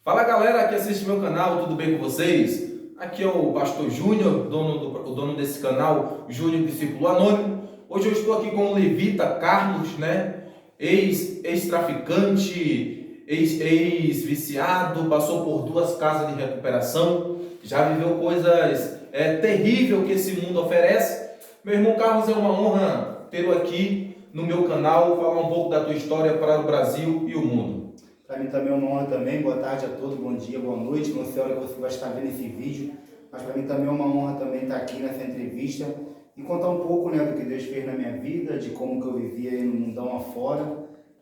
Fala galera que assiste meu canal, tudo bem com vocês? Aqui é o Pastor Júnior, o dono desse canal, Júnior Discípulo Anônimo. Hoje eu estou aqui com o levita Carlos, né? Ex-traficante, ex-viciado, passou por 2 casas de recuperação, já viveu coisas terríveis que esse mundo oferece. Meu irmão Carlos, é uma honra tê-lo aqui no meu canal, falar um pouco da tua história para o Brasil e o mundo. Para mim também é uma honra também. Boa tarde a todos, bom dia, boa noite. Não sei a hora que você vai estar vendo esse vídeo, mas para mim também é uma honra também estar aqui nessa entrevista e contar um pouco, né, do que Deus fez na minha vida, de como que eu vivia aí no mundão afora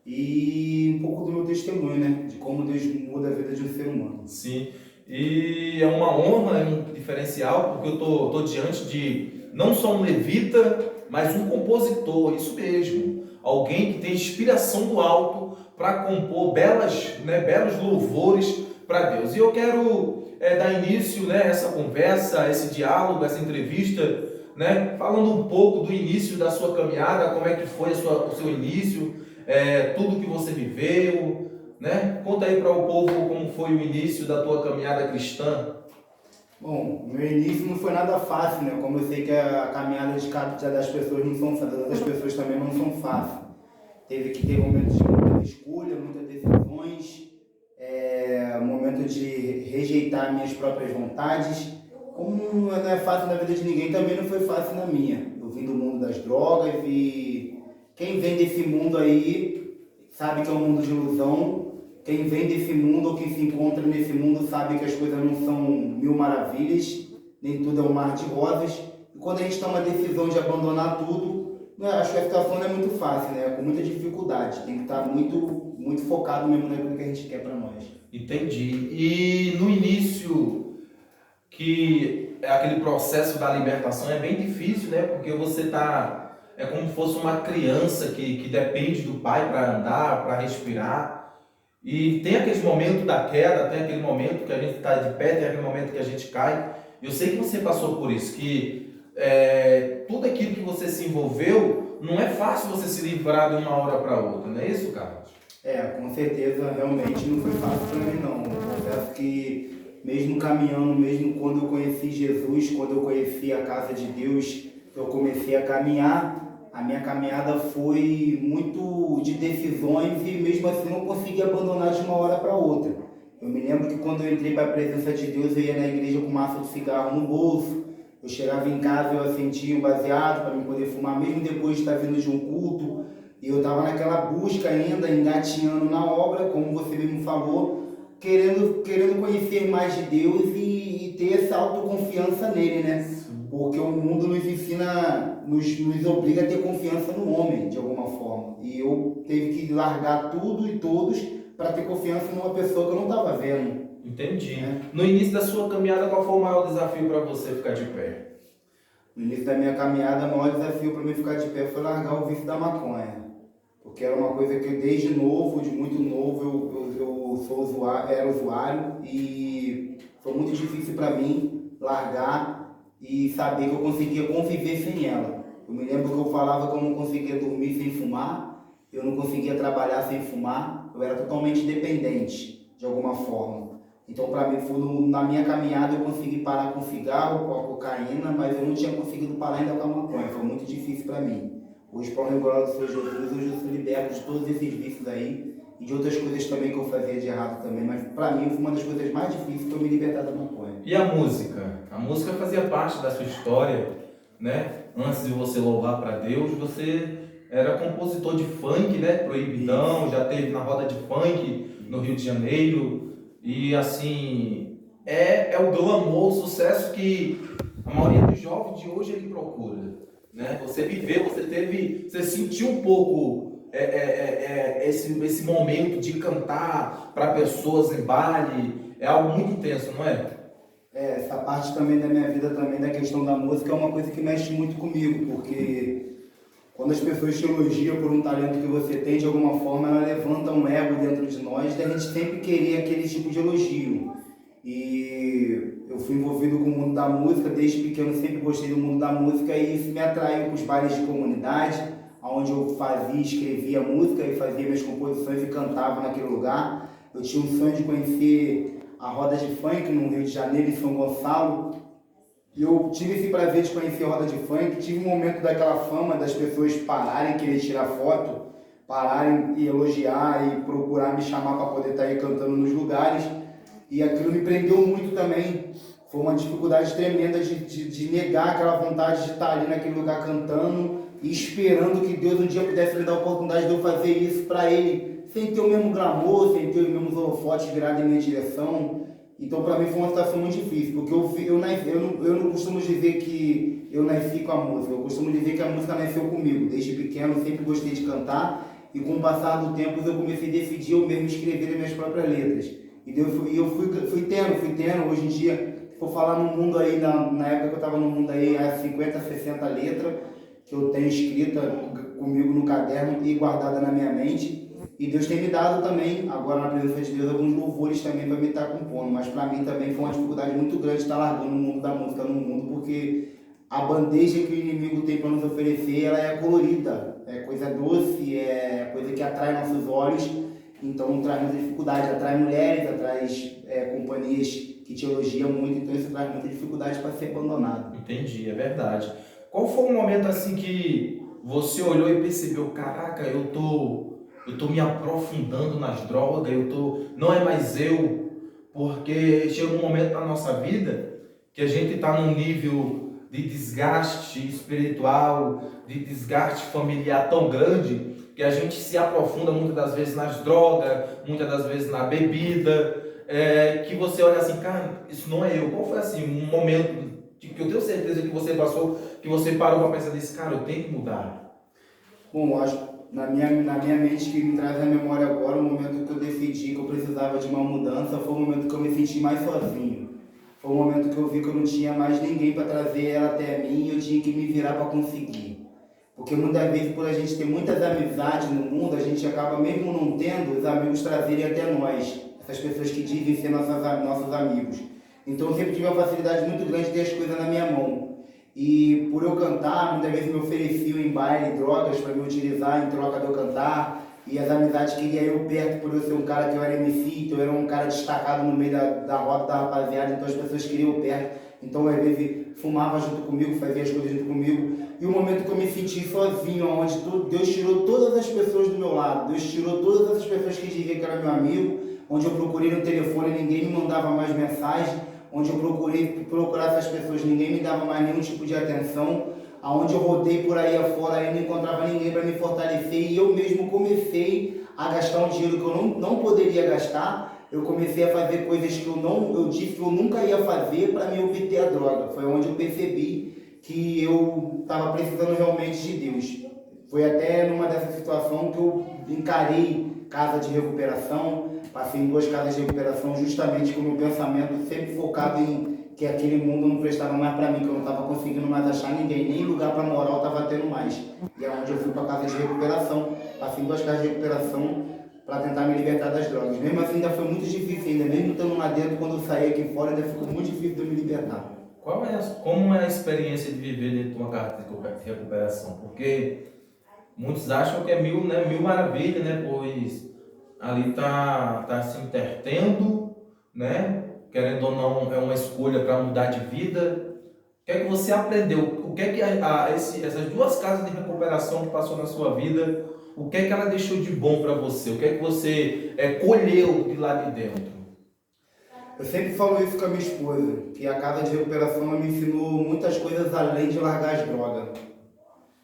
e um pouco do meu testemunho, né, de como Deus muda a vida de um ser humano. Sim, e é uma honra, é um diferencial, porque eu tô diante de não só um levita, mas um compositor, isso mesmo. Alguém que tem inspiração do alto para compor belos louvores para Deus. E eu quero dar início, né, essa conversa, esse diálogo, essa entrevista, né, falando um pouco do início da sua caminhada, como é que foi o seu início, tudo que você viveu, né? Conta aí para o povo como foi o início da tua caminhada cristã. Bom, meu início não foi nada fácil, né? Como eu sei que a caminhada de cada das pessoas não são fáceis, das pessoas também não são fáceis. Teve que ter momentos de muita escolha, muitas decisões, momento de rejeitar minhas próprias vontades. Como não é fácil na vida de ninguém, também não foi fácil na minha. Eu vim do mundo das drogas e quem vem desse mundo aí sabe que é um mundo de ilusão. Quem vem desse mundo ou quem se encontra nesse mundo sabe que as coisas não são mil maravilhas, nem tudo é um mar de rosas. E quando a gente toma a decisão de abandonar tudo, acho que a situação não é muito fácil, né? É com muita dificuldade. Tem que estar muito focado mesmo naquilo que a gente quer para nós. Entendi. E no início, que é aquele processo da libertação, é bem difícil, né? Porque você é como se fosse uma criança que depende do pai para andar, para respirar. E tem aquele momento da queda, tem aquele momento que a gente está de pé, tem aquele momento que a gente cai. Eu sei que você passou por isso, que tudo aquilo que você se envolveu, não é fácil você se livrar de uma hora para outra, não é isso, Carlos? Com certeza, realmente não foi fácil para mim não. Eu confesso que mesmo caminhando, mesmo quando eu conheci Jesus, quando eu conheci a casa de Deus, eu comecei a caminhar, a minha caminhada foi muito de decisões e mesmo assim não consegui abandonar de uma hora para outra. Eu me lembro que quando eu entrei para a presença de Deus, eu ia na igreja com maço de cigarro no bolso. Eu chegava em casa, eu acendia um baseado para mim poder fumar, mesmo depois de estar vindo de um culto. E eu estava naquela busca ainda, engatinhando na obra, como você mesmo falou, querendo conhecer mais de Deus e ter essa autoconfiança nele, né? Porque o mundo nos ensina, nos obriga a ter confiança no homem, de alguma forma. E eu teve que largar tudo e todos para ter confiança numa pessoa que eu não estava vendo. Entendi. No início da sua caminhada, qual foi o maior desafio para você ficar de pé? No início da minha caminhada, o maior desafio para mim ficar de pé foi largar o vício da maconha. Porque era uma coisa que eu, desde novo, de muito novo, era usuário e foi muito difícil para mim largar e saber que eu conseguia conviver sem ela. Eu me lembro que eu falava que eu não conseguia dormir sem fumar, eu não conseguia trabalhar sem fumar, eu era totalmente dependente, de alguma forma. Então, para mim, na minha caminhada, eu consegui parar com cigarro, com a cocaína, mas eu não tinha conseguido parar ainda com a maconha, foi muito difícil para mim. Hoje, para o glória do Senhor Jesus, hoje eu sou liberto de todos esses vícios aí e de outras coisas também que eu fazia de errado também, mas para mim, uma das coisas mais difíceis foi me libertar da maconha. E a música? A música fazia parte da sua história, né? Antes de você louvar para Deus, você era compositor de funk, né? Proibidão, já teve na roda de funk no Rio de Janeiro. E assim, é o glamour, o sucesso que a maioria dos jovens de hoje ele procura, né? Você viveu, você sentiu um pouco esse momento de cantar para pessoas em baile, é algo muito intenso, não é? Essa parte também da minha vida, também da questão da música, é uma coisa que mexe muito comigo, porque quando as pessoas te elogiam por um talento que você tem, de alguma forma, ela levanta um ego dentro de nós, da gente sempre querer aquele tipo de elogio. E eu fui envolvido com o mundo da música, desde pequeno sempre gostei do mundo da música e isso me atraiu para os bailes de comunidade, onde eu fazia, escrevia música e fazia minhas composições e cantava naquele lugar. Eu tinha um sonho de conhecer a roda de funk no Rio de Janeiro, em São Gonçalo. E eu tive esse prazer de conhecer a roda de funk. Tive um momento daquela fama das pessoas pararem, querer tirar foto, pararem e elogiar e procurar me chamar para poder estar aí cantando nos lugares. E aquilo me prendeu muito também. Foi uma dificuldade tremenda de negar aquela vontade de estar ali naquele lugar cantando e esperando que Deus um dia pudesse me dar a oportunidade de eu fazer isso para Ele, sem ter o mesmo glamour, sem ter os mesmos holofotes virados em minha direção. Então, para mim, foi uma situação muito difícil, porque eu não costumo dizer que eu nasci com a música, eu costumo dizer que a música nasceu comigo. Desde pequeno, eu sempre gostei de cantar, e com o passar do tempo, eu comecei a decidir eu mesmo escrever as minhas próprias letras. E eu fui tendo, hoje em dia, se for falar no mundo aí, na época que eu estava no mundo aí, há 50, 60 letras, que eu tenho escrita comigo no caderno e guardada na minha mente. E Deus tem me dado também, agora na presença de Deus, alguns louvores também para me estar compondo. Mas para mim também foi uma dificuldade muito grande estar largando o mundo da música no mundo, porque a bandeja que o inimigo tem para nos oferecer, ela é colorida, é coisa doce, é coisa que atrai nossos olhos. Então traz muita dificuldade, atrai mulheres, atrai companhias que te elogiam muito, então isso traz muita dificuldade para ser abandonado. Entendi, é verdade. Qual foi o momento assim que você olhou e percebeu, caraca, eu tô me aprofundando nas drogas, não é mais eu, porque chega um momento na nossa vida que a gente está num nível de desgaste espiritual, de desgaste familiar tão grande, que a gente se aprofunda muitas das vezes nas drogas, muitas das vezes na bebida, que você olha assim, cara, isso não é eu. Qual foi assim um momento que eu tenho certeza que você passou, que você parou para pensar nisso, cara, eu tenho que mudar? Bom, eu acho que na minha mente que me traz à memória agora, o momento que eu decidi que eu precisava de uma mudança, foi o momento que eu me senti mais sozinho. Foi o momento que eu vi que eu não tinha mais ninguém para trazer ela até mim e eu tinha que me virar para conseguir. Porque muitas vezes, por a gente ter muitas amizades no mundo, a gente acaba, mesmo não tendo, os amigos trazerem até nós. Essas pessoas que dizem ser nossos amigos. Então eu sempre tive uma facilidade muito grande de ter as coisas na minha mão. E por eu cantar, muitas vezes me ofereciam em baile drogas para me utilizar em troca de eu cantar. E as amizades queriam eu perto por eu ser um cara que eu era MC, então eu era um cara destacado no meio da roda da rapaziada, então as pessoas queriam eu perto. Então às vezes fumava junto comigo, fazia as coisas junto comigo. E o momento que eu me senti sozinho, onde Deus tirou todas as pessoas do meu lado, Deus tirou todas essas pessoas que diziam que era meu amigo, onde eu procurei no telefone, ninguém me mandava mais mensagem, onde eu procurei procurar essas pessoas, ninguém me dava mais nenhum tipo de atenção, aonde eu rodei por aí afora e não encontrava ninguém para me fortalecer, e eu mesmo comecei a gastar um dinheiro que eu não poderia gastar. Eu comecei a fazer coisas que eu disse que eu nunca ia fazer para me obter a droga. Foi onde eu percebi que eu estava precisando realmente de Deus. Foi até numa dessa situação que eu encarei casa de recuperação, passei em 2 casas de recuperação justamente com o meu pensamento sempre focado em que aquele mundo não prestava mais para mim, que eu não estava conseguindo mais achar ninguém, nem lugar para morar eu estava tendo mais. E é onde eu fui para casa de recuperação, passei em 2 casas de recuperação para tentar me libertar das drogas. Mesmo assim ainda foi muito difícil, ainda mesmo estando lá dentro, quando eu saí aqui fora, ainda ficou muito difícil de eu me libertar. Como é a experiência de viver dentro de uma casa de recuperação? Porque muitos acham que é mil maravilhas, né? Pois ali tá se intertendo, né? Querendo ou não, é uma escolha para mudar de vida. O que é que você aprendeu? O que é que essas 2 casas de recuperação que passou na sua vida, o que é que ela deixou de bom para você? O que é que você colheu de lá de dentro? Eu sempre falo isso com a minha esposa, que a casa de recuperação me ensinou muitas coisas além de largar as drogas.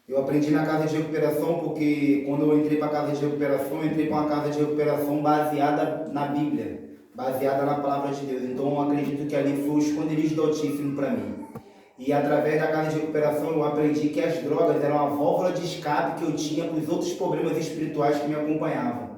Eu aprendi na casa de recuperação porque quando eu entrei para a casa de recuperação, eu entrei para uma casa de recuperação baseada na Bíblia, baseada na Palavra de Deus. Então eu acredito que ali foi o esconderijo do Altíssimo para mim. E através da casa de recuperação eu aprendi que as drogas eram a válvula de escape que eu tinha para os outros problemas espirituais que me acompanhavam.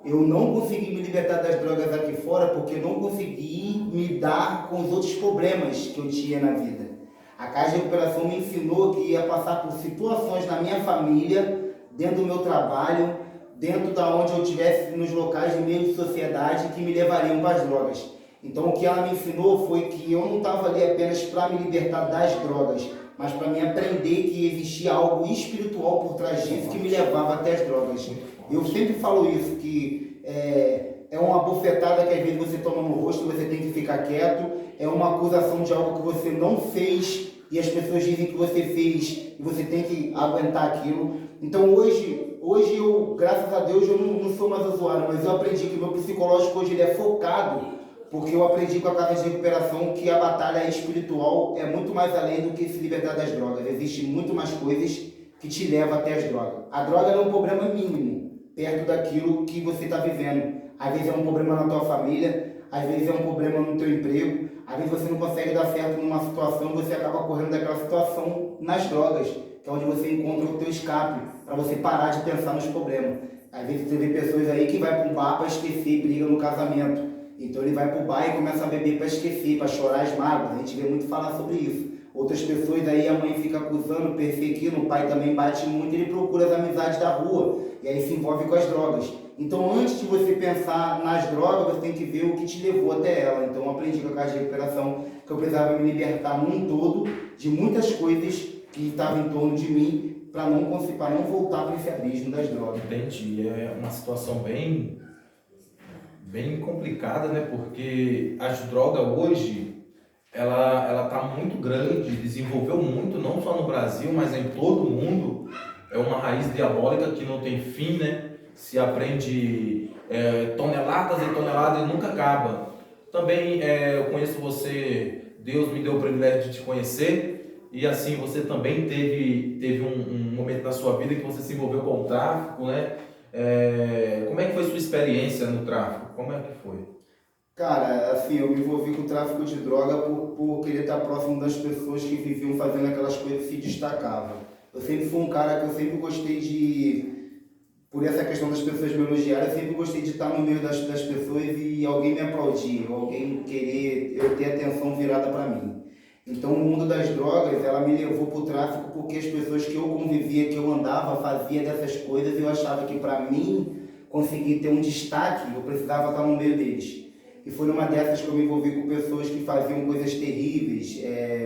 Eu não consegui me libertar das drogas aqui fora porque não consegui me dar com os outros problemas que eu tinha na vida. A casa de recuperação me ensinou que ia passar por situações na minha família, dentro do meu trabalho, dentro da onde eu estivesse nos locais de meio de sociedade que me levariam para as drogas. Então o que ela me ensinou foi que eu não estava ali apenas para me libertar das drogas, mas para me aprender que existia algo espiritual por trás disso que me levava até as drogas. Eu sempre falo isso, que é uma bofetada que às vezes você toma no rosto e você tem que ficar quieto, é uma acusação de algo que você não fez e as pessoas dizem que você fez e você tem que aguentar aquilo. Então hoje eu, graças a Deus, eu não sou mais usuário, mas eu aprendi que o meu psicológico hoje ele é focado, porque eu aprendi com a casa de recuperação que a batalha espiritual é muito mais além do que se libertar das drogas. Existem muito mais coisas que te levam até as drogas. A droga é um problema mínimo, perto daquilo que você está vivendo. Às vezes é um problema na tua família, às vezes é um problema no teu emprego, às vezes você não consegue dar certo numa situação, você acaba correndo daquela situação nas drogas, que é onde você encontra o teu escape, para você parar de pensar nos problemas. Às vezes você vê pessoas aí que vai para um bar para esquecer briga no casamento. Então ele vai para o bar e começa a beber para esquecer, para chorar as mágoas. A gente vê muito falar sobre isso. Outras pessoas aí a mãe fica acusando, perseguindo, o pai também bate muito, ele procura as amizades da rua e aí se envolve com as drogas. Então antes de você pensar nas drogas, você tem que ver o que te levou até ela. Então eu aprendi com a casa de recuperação que eu precisava me libertar num todo de muitas coisas que estavam em torno de mim para não voltar para esse abismo das drogas. Entendi, é uma situação bem complicada, né? Porque as drogas hoje ela tá muito grande, desenvolveu muito, não só no Brasil, mas em todo o mundo. É uma raiz diabólica que não tem fim, né? Se aprende toneladas e toneladas e nunca acaba. Também eu conheço você, Deus me deu o privilégio de te conhecer, e assim, você também teve um momento na sua vida que você se envolveu com o tráfico, né? Como é que foi sua experiência no tráfico? Como é que foi? Cara, assim, eu me envolvi com o tráfico de droga por querer estar próximo das pessoas que viviam fazendo aquelas coisas e se destacavam. Eu sempre fui um cara que eu sempre gostei por essa questão das pessoas me elogiarem, eu sempre gostei de estar no meio das pessoas e alguém me aplaudir, alguém querer eu ter atenção virada para mim. Então o mundo das drogas, ela me levou para o tráfico porque as pessoas que eu convivia, que eu andava, fazia dessas coisas, eu achava que para mim conseguir ter um destaque, eu precisava estar no meio deles. E foi numa dessas que eu me envolvi com pessoas que faziam coisas terríveis,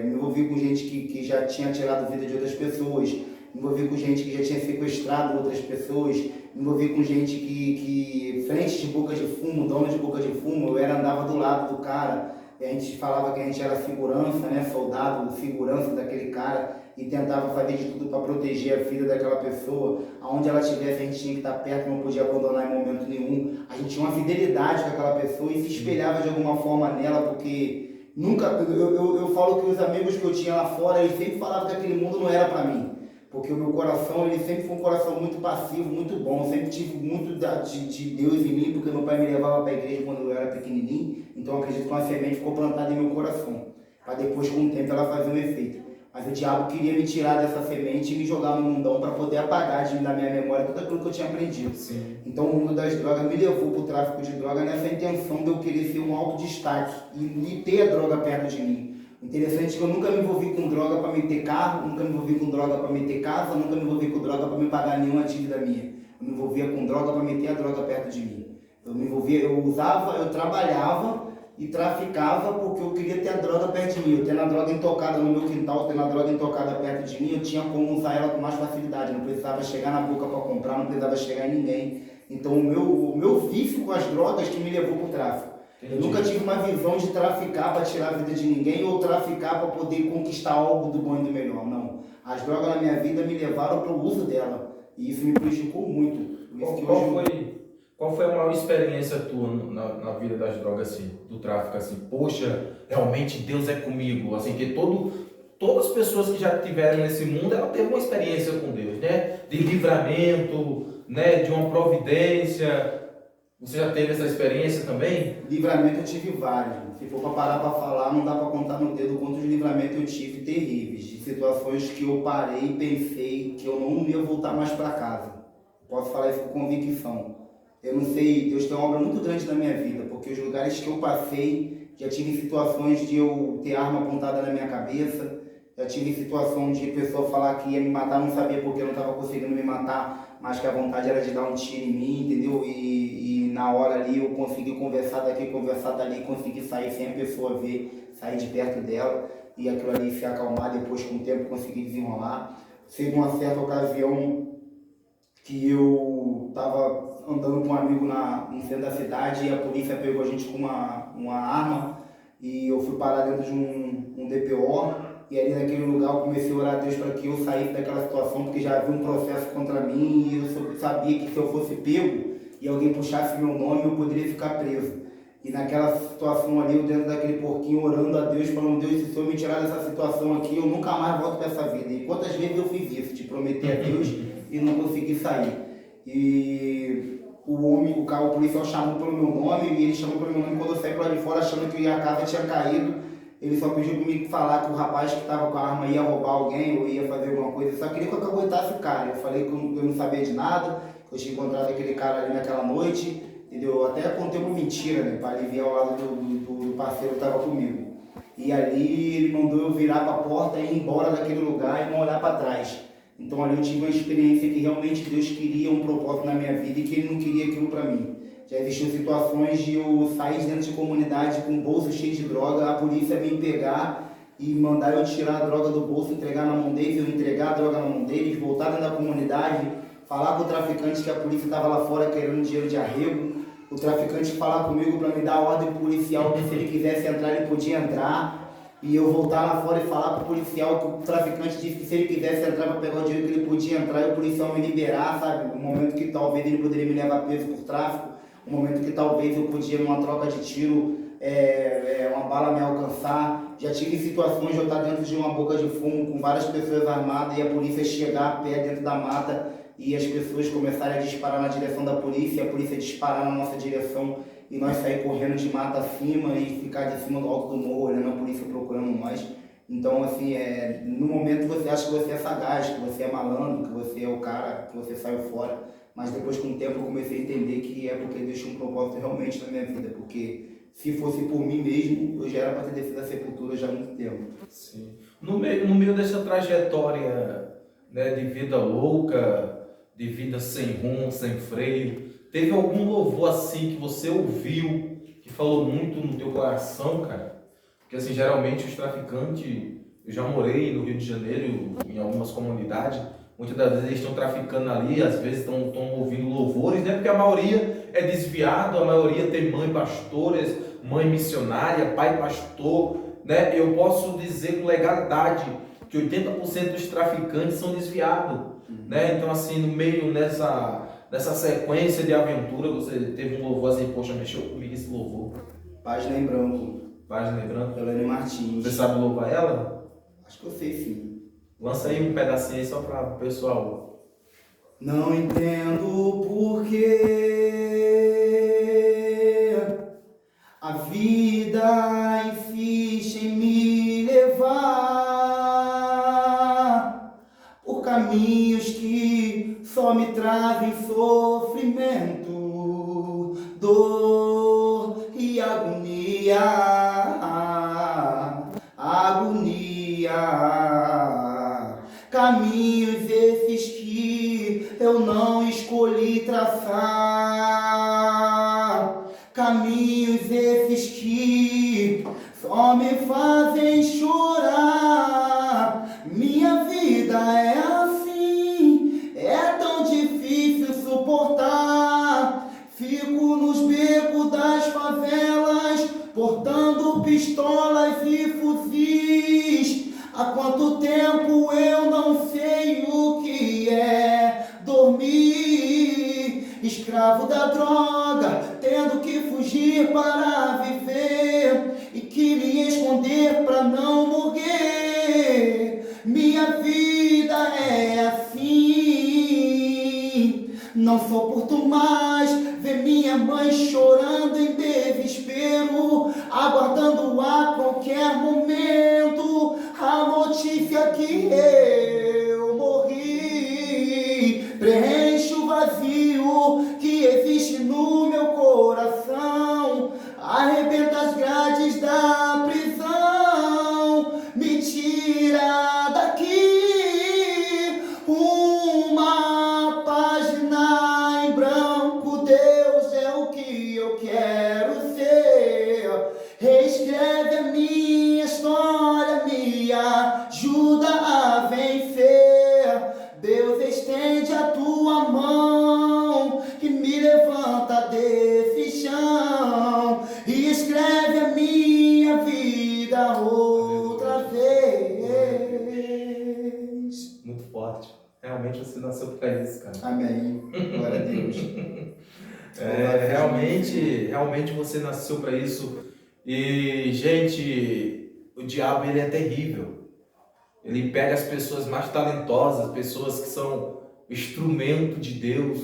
me envolvi com gente que já tinha tirado a vida de outras pessoas, me envolvi com gente que já tinha sequestrado outras pessoas, me envolvi com gente que frente de boca de fumo, dono de boca de fumo, eu andava do lado do cara, e a gente falava que a gente era segurança, né, soldado, segurança daquele cara, e tentava fazer de tudo para proteger a vida daquela pessoa, aonde ela estivesse a gente tinha que estar perto, não podia abandonar em momento nenhum, a gente tinha uma fidelidade com aquela pessoa e se espelhava de alguma forma nela, porque nunca, eu falo que os amigos que eu tinha lá fora, eles sempre falavam que aquele mundo não era para mim, porque o meu coração, ele sempre foi um coração muito passivo, muito bom, eu sempre tive muito de Deus em mim, porque meu pai me levava para a igreja quando eu era pequenininho, então eu acredito que uma semente ficou plantada em meu coração, para depois com o tempo ela fazer um efeito. Mas o diabo queria me tirar dessa semente e me jogar no mundão para poder apagar da minha memória tudo aquilo que eu tinha aprendido. Sim. Então o mundo das drogas me levou para o tráfico de droga nessa intenção de eu querer ser um alto destaque e ter a droga perto de mim. Interessante que eu nunca me envolvi com droga para me ter carro, nunca me envolvi com droga para me ter casa, nunca me envolvi com droga para me pagar nenhuma dívida minha. Eu me envolvia com droga para me ter a droga perto de mim. Eu usava, eu trabalhava e traficava porque eu queria ter a droga perto de mim. Eu tendo a droga intocada no meu quintal, tendo a droga intocada perto de mim, eu tinha como usar ela com mais facilidade. Não precisava chegar na boca para comprar, não precisava chegar em ninguém. Então o meu vício com as drogas que me levou para o tráfico. Entendi. Eu nunca tive uma visão de traficar para tirar a vida de ninguém ou traficar para poder conquistar algo do bom e do melhor. Não. As drogas na minha vida me levaram para o uso dela. E isso me prejudicou muito. Qual foi a maior experiência tua na vida das drogas, assim, do tráfico, assim? Poxa, realmente Deus é comigo, assim, que todas as pessoas que já tiveram nesse mundo, ela teve uma experiência com Deus, né? De livramento, né? De uma providência. Você já teve essa experiência também? Livramento eu tive vários. Se for para parar para falar, não dá para contar no dedo quantos livramentos eu tive terríveis. De situações que eu parei e pensei que eu não ia voltar mais para casa. Posso falar isso com convicção. Eu não sei, Deus tem uma obra muito grande na minha vida, porque os lugares que eu passei, já tive situações de eu ter arma apontada na minha cabeça, já tive situação de pessoa falar que ia me matar, não sabia porque eu não estava conseguindo me matar, mas que a vontade era de dar um tiro em mim, entendeu? E na hora ali eu consegui conversar daqui, conversar dali, consegui sair sem a pessoa ver, sair de perto dela, e aquilo ali se acalmar, depois com o tempo consegui desenrolar. Teve uma certa ocasião que eu estava andando com um amigo no centro da cidade e a polícia pegou a gente com uma arma e eu fui parar dentro de um DPO e ali naquele lugar eu comecei a orar a Deus para que eu saísse daquela situação, porque já havia um processo contra mim e eu sabia que se eu fosse pego e alguém puxasse meu nome eu poderia ficar preso. E naquela situação ali, eu dentro daquele porquinho, orando a Deus, falando, Deus, se o Senhor me tirar dessa situação aqui, eu nunca mais volto para essa vida. E quantas vezes eu fiz isso, de prometer a Deus e não consegui sair. E o policial chamou pelo meu nome, e ele chamou pelo meu nome quando eu saí para lá de fora, achando que a casa tinha caído. Ele só pediu comigo falar que o rapaz que estava com a arma ia roubar alguém ou ia fazer alguma coisa. Só queria que eu aguentasse o cara. Eu falei que eu não sabia de nada, que eu tinha encontrado aquele cara ali naquela noite. Entendeu? Até contei uma mentira, né, para aliviar o lado do parceiro que estava comigo. E ali ele mandou eu virar para a porta e ir embora daquele lugar e não olhar para trás. Então ali eu tive uma experiência que realmente Deus queria um propósito na minha vida e que Ele não queria aquilo para mim. Já existiam situações de eu sair dentro de comunidade com um bolso cheio de droga, a polícia me pegar e mandar eu tirar a droga do bolso, entregar na mão deles, eu entregar a droga na mão deles, voltar dentro da comunidade, falar com o traficante que a polícia estava lá fora querendo dinheiro de arrego, o traficante falar comigo para me dar a ordem policial que se ele quisesse entrar ele podia entrar, e eu voltar lá fora e falar com o policial que o traficante disse que se ele quisesse entrar para pegar o dinheiro que ele podia entrar e o policial me liberar, sabe? Um momento que talvez ele poderia me levar preso por tráfico, um momento que talvez eu podia numa troca de tiro, uma bala me alcançar. Já tive situações de eu estar dentro de uma boca de fumo com várias pessoas armadas e a polícia chegar a pé dentro da mata e as pessoas começarem a disparar na direção da polícia, e a polícia disparar na nossa direção e nós sair correndo de mata acima e ficar de cima do alto do morro olhando a polícia procurando nós. Então, assim, no momento você acha que você é sagaz, que você é malandro, que você é o cara, que você saiu fora, mas depois com o tempo eu comecei a entender que é porque Deus tinha um propósito realmente na minha vida, porque se fosse por mim mesmo, eu já era para ter descido da sepultura já há muito tempo. Sim. No meio dessa trajetória, né, de vida louca, de vida sem rumo, sem freio, teve algum louvor assim que você ouviu, que falou muito no teu coração, cara? Porque assim, geralmente os traficantes, eu já morei no Rio de Janeiro, em algumas comunidades, muitas das vezes eles estão traficando ali, às vezes estão ouvindo louvores, né? Porque a maioria é desviado, a maioria tem mãe pastores, mãe missionária, pai pastor, né? Eu posso dizer com legalidade que 80% dos traficantes são desviados, né? Então assim, no meio nessa sequência de aventura, você teve um louvor assim, poxa, mexeu comigo esse louvor. Página em branco. Página em branco. Elane Martins. Você sabe louvar ela? Acho que eu sei sim. Lança aí um pedacinho aí só para o pessoal. Não entendo porquê a vida insiste em me levar por caminhos que só me trazem sofrimento, dor e agonia, caminhos esses que eu não escolhi traçar, caminhos esses que só me fazem chorar. Minha vida é assim, é tão difícil suportar. Fico nos becos das favelas, portando pistolas e fuzis. Há quanto tempo eu não sei o que é dormir, escravo da droga, tendo que fugir para viver e que me esconder para não morrer. Minha vida é assim, não suporto mais ver minha mãe chorando em desespero, aguardando a qualquer momento a notícia que eu morri. Preenche o vazio que existe no meu coração, arrebenta as grades da prisão, me tira daqui uma página em branco. Deus é o que eu quero ser, reescreve a minha história, me ajuda a vencer. Deus, estende a tua mão e me leva escreve a minha vida outra vez. Muito forte. Realmente você nasceu para isso, cara. Amém. Glória a Deus. Realmente você nasceu para isso. E, gente, o diabo ele é terrível. Ele pega as pessoas mais talentosas, pessoas que são instrumento de Deus,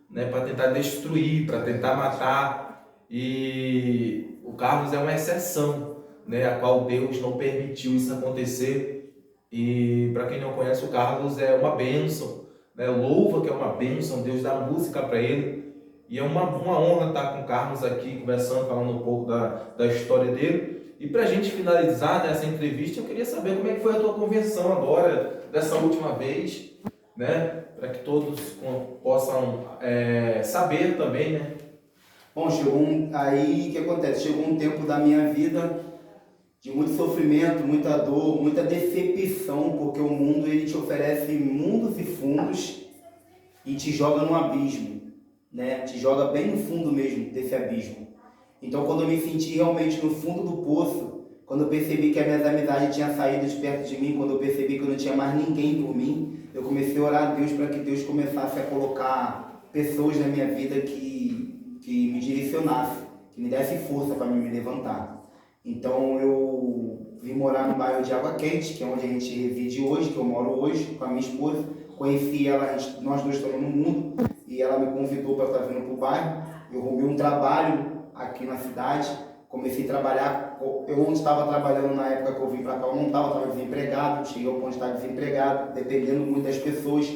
né, para tentar destruir, para tentar matar. E o Carlos é uma exceção, né, a qual Deus não permitiu isso acontecer. E para quem não conhece, o Carlos é uma bênção, né? Louva que é uma bênção, Deus dá música para ele. E é uma honra estar com o Carlos aqui conversando, falando um pouco da história dele. E para a gente finalizar nessa entrevista, eu queria saber como é que foi a tua conversão agora, dessa última vez, né? Para que todos possam saber também, né? Bom, aí o que acontece? Chegou um tempo da minha vida de muito sofrimento, muita dor, muita decepção, porque o mundo ele te oferece mundos e fundos e te joga no abismo, né? Te joga bem no fundo mesmo desse abismo. Então, quando eu me senti realmente no fundo do poço, quando eu percebi que as minhas amizades tinham saído de perto de mim, quando eu percebi que eu não tinha mais ninguém por mim, eu comecei a orar a Deus para que Deus começasse a colocar pessoas na minha vida que me direcionasse, que me desse força para me levantar. Então, eu vim morar no bairro de Água Quente, que é onde a gente reside hoje, que eu moro hoje com a minha esposa. Conheci ela, nós dois estamos no mundo, e ela me convidou para estar vindo para o bairro. Eu arrumei um trabalho aqui na cidade, comecei a trabalhar. Eu não estava trabalhando na época que eu vim para cá, eu não estava desempregado, cheguei ao ponto de estar desempregado, dependendo muito das pessoas.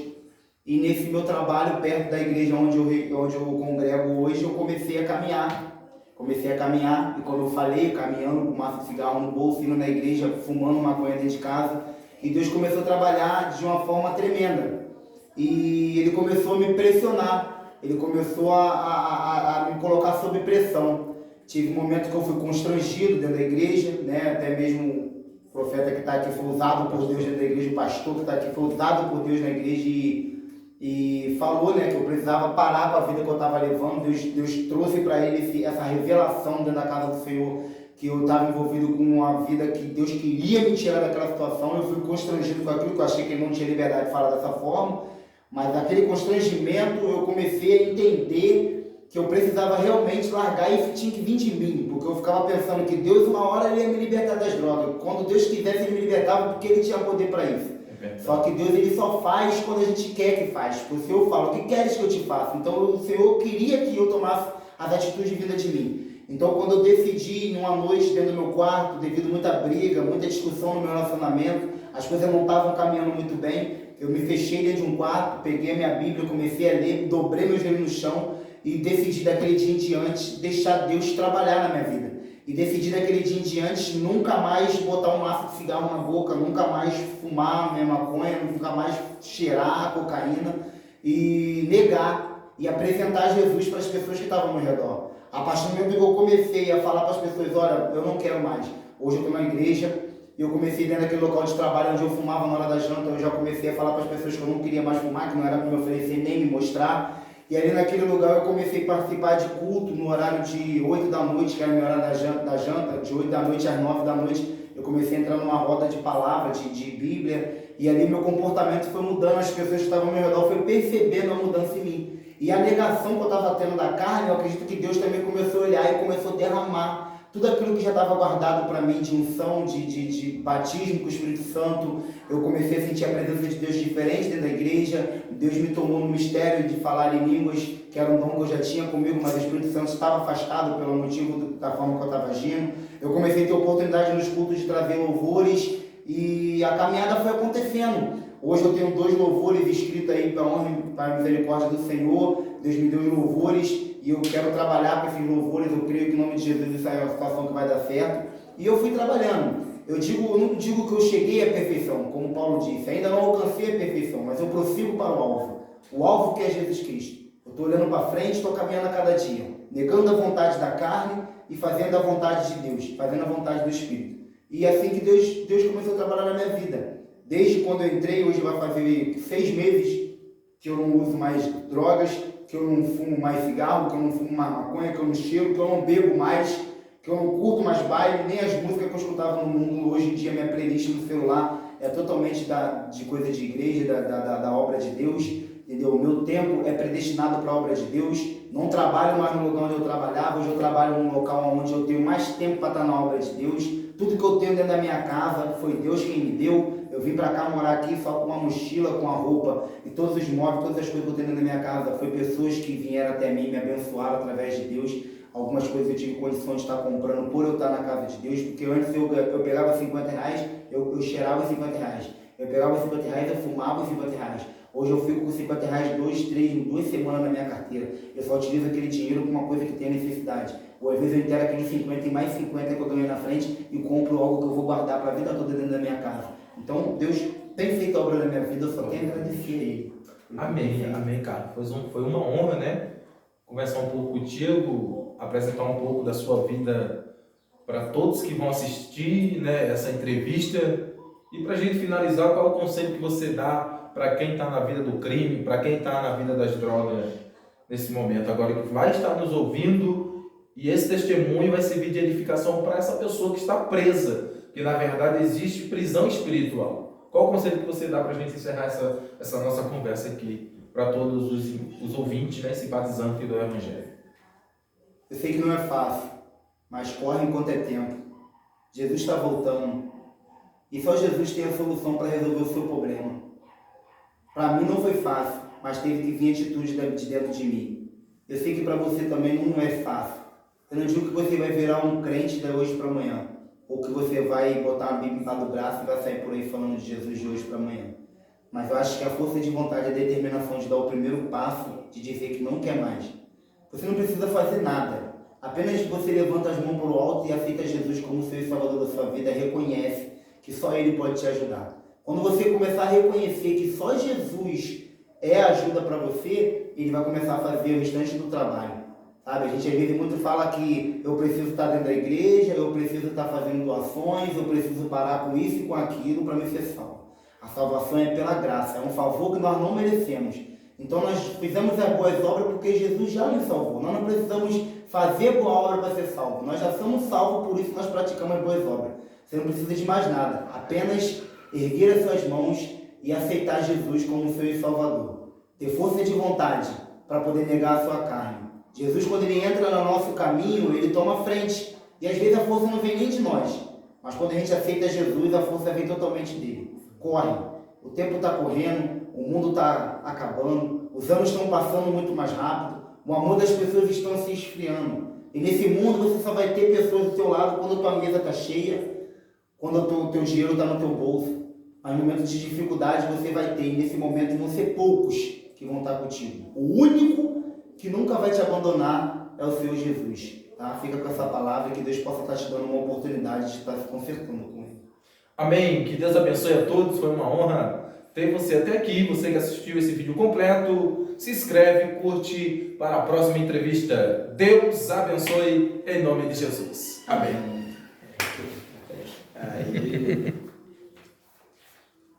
E nesse meu trabalho, perto da igreja onde eu congrego hoje, eu comecei a caminhar. E como eu falei, caminhando com maço de cigarro no bolso, indo na igreja, fumando maconha dentro de casa. E Deus começou a trabalhar de uma forma tremenda. E Ele começou a me pressionar. Ele começou a me colocar sob pressão. Tive um momento que eu fui constrangido dentro da igreja, né? Até mesmo o profeta que está aqui foi usado por Deus dentro da igreja, o pastor que está aqui foi usado por Deus na igreja e falou, né, que eu precisava parar com a vida que eu estava levando. Deus trouxe para ele essa revelação dentro da casa do Senhor, que eu estava envolvido com uma vida que Deus queria me tirar daquela situação. Eu fui constrangido com aquilo, que eu achei que ele não tinha liberdade de falar dessa forma, mas naquele constrangimento eu comecei a entender que eu precisava realmente largar e tinha que vir de mim, porque eu ficava pensando que Deus uma hora ele ia me libertar das drogas. Quando Deus quisesse ele me libertava, porque ele tinha poder para isso. Só que Deus ele só faz quando a gente quer que faz. O Senhor fala, o que queres que eu te faça? Então o Senhor queria que eu tomasse as atitudes de vida de mim. Então quando eu decidi, numa noite dentro do meu quarto, devido a muita briga, muita discussão no meu relacionamento, as coisas não estavam caminhando muito bem, eu me fechei dentro de um quarto, peguei a minha Bíblia, comecei a ler, dobrei meu joelho no chão e decidi daquele dia em diante deixar Deus trabalhar na minha vida. E decidi daquele dia em diante nunca mais botar um maço de cigarro na boca, nunca mais fumar minha maconha, nunca mais cheirar a cocaína e negar e apresentar Jesus para as pessoas que estavam ao meu redor. A partir do momento que eu comecei a falar para as pessoas, olha, eu não quero mais. Hoje eu estou na igreja e eu comecei dentro daquele local de trabalho onde eu fumava na hora da janta, eu já comecei a falar para as pessoas que eu não queria mais fumar, que não era para me oferecer nem me mostrar. E ali naquele lugar eu comecei a participar de culto no horário de 8 da noite, que era o meu horário da janta, de 8 da noite às 9 da noite. Eu comecei a entrar numa roda de palavra, de Bíblia, e ali meu comportamento foi mudando, as pessoas que estavam ao meu redor foi percebendo a mudança em mim. E a negação que eu estava tendo da carne, eu acredito que Deus também começou a olhar e começou a derramar tudo aquilo que já estava guardado para mim de unção, de batismo com o Espírito Santo. Eu comecei a sentir a presença de Deus diferente dentro da igreja. Deus me tomou no mistério de falar em línguas, que era um dom que eu já tinha comigo, mas o Espírito Santo estava afastado pelo motivo da forma que eu estava agindo. Eu comecei a ter oportunidade nos cultos de trazer louvores e a caminhada foi acontecendo. Hoje eu tenho 2 louvores escritos aí para a honra e para a misericórdia do Senhor. Deus me deu os louvores e eu quero trabalhar com esses louvores. Eu creio que em nome de Jesus isso é uma situação que vai dar certo. E eu fui trabalhando. Eu não digo que eu cheguei à perfeição, como Paulo disse. Ainda não alcancei a perfeição, mas eu prossigo para o alvo. O alvo que é Jesus Cristo. Eu estou olhando para frente, estou caminhando a cada dia. Negando a vontade da carne e fazendo a vontade de Deus. Fazendo a vontade do Espírito. E é assim que Deus começou a trabalhar na minha vida. Desde quando eu entrei, hoje vai fazer 6 meses que eu não uso mais drogas, que eu não fumo mais cigarro, que eu não fumo mais maconha, que eu não cheiro, que eu não bebo mais, que eu não curto mais baile, nem as músicas que eu escutava no mundo. Hoje em dia minha playlist no celular é totalmente de coisa de igreja, da obra de Deus, entendeu? O meu tempo é predestinado para a obra de Deus. Não trabalho mais no lugar onde eu trabalhava, hoje eu trabalho num local onde eu tenho mais tempo para estar na obra de Deus. Tudo que eu tenho dentro da minha casa foi Deus quem me deu. Eu vim para cá morar aqui só com uma mochila, com a roupa e todos os móveis, todas as coisas que eu tenho dentro da minha casa. Foi pessoas que vieram até mim, me abençoaram através de Deus. Algumas coisas eu tive condições de estar comprando por eu estar na casa de Deus, porque antes eu pegava 50 reais, eu cheirava 50 reais. Eu pegava 50 reais, eu fumava 50 reais. Hoje eu fico com 50 reais 2 semanas na minha carteira. Eu só utilizo aquele dinheiro com uma coisa que tem necessidade. Ou às vezes eu inteiro aqueles 50 e mais 50 que eu ganhei na frente e compro algo que eu vou guardar para a vida toda dentro da minha casa. Então Deus tem feito a obra na minha vida, eu só tenho a agradecer a Ele. Amém, amém, cara. Foi uma honra, né? Conversar um pouco contigo, apresentar um pouco da sua vida para todos que vão assistir, né, essa entrevista. E para a gente finalizar, qual é o conselho que você dá para quem está na vida do crime, para quem está na vida das drogas nesse momento? Agora que vai estar nos ouvindo e esse testemunho vai servir de edificação para essa pessoa que está presa, que na verdade existe prisão espiritual. Qual o conselho que você dá para a gente encerrar essa nossa conversa aqui, para todos os ouvintes, né, simpatizantes do Evangelho? Eu sei que não é fácil, mas corre enquanto é tempo. Jesus está voltando. E só Jesus tem a solução para resolver o seu problema. Para mim não foi fácil, mas teve que vir atitude de dentro de mim. Eu sei que para você também não é fácil. Eu não digo que você vai virar um crente de hoje para amanhã, ou que você vai botar a Bíblia embaixo do braço e vai sair por aí falando de Jesus de hoje para amanhã. Mas eu acho que a força de vontade e a determinação de dar o primeiro passo, de dizer que não quer mais. Você não precisa fazer nada. Apenas você levanta as mãos para o alto e aceita Jesus como seu Salvador da sua vida, reconhece que só Ele pode te ajudar. Quando você começar a reconhecer que só Jesus é a ajuda para você, Ele vai começar a fazer o restante do trabalho. Sabe? A gente às vezes muito fala que eu preciso estar dentro da igreja, eu preciso estar fazendo doações, eu preciso parar com isso e com aquilo para me ser salvo. A salvação é pela graça, é um favor que nós não merecemos. Então nós fizemos as boas obras porque Jesus já nos salvou. Nós não precisamos fazer boa obra para ser salvo. Nós já somos salvos, por isso nós praticamos as boas obras. Você não precisa de mais nada, apenas erguer as suas mãos e aceitar Jesus como seu Salvador. Ter força de vontade para poder negar a sua carne. Jesus, quando Ele entra no nosso caminho, Ele toma a frente. E às vezes a força não vem nem de nós. Mas quando a gente aceita Jesus, a força vem totalmente dele. Corre. O tempo está correndo, o mundo está acabando, os anos estão passando muito mais rápido, o amor das pessoas estão se esfriando. E nesse mundo você só vai ter pessoas do seu lado quando a tua mesa está cheia, quando o teu dinheiro está no teu bolso. Mas em momentos de dificuldade você vai ter, e nesse momento vão ser poucos que vão estar contigo. O único que nunca vai te abandonar é o Senhor Jesus. Tá? Fica com essa palavra, que Deus possa estar te dando uma oportunidade de estar se consertando com Ele. Amém. Que Deus abençoe a todos. Foi uma honra ter você até aqui. Você que assistiu esse vídeo completo, se inscreve, curte para a próxima entrevista. Deus abençoe em nome de Jesus. Amém. Aí.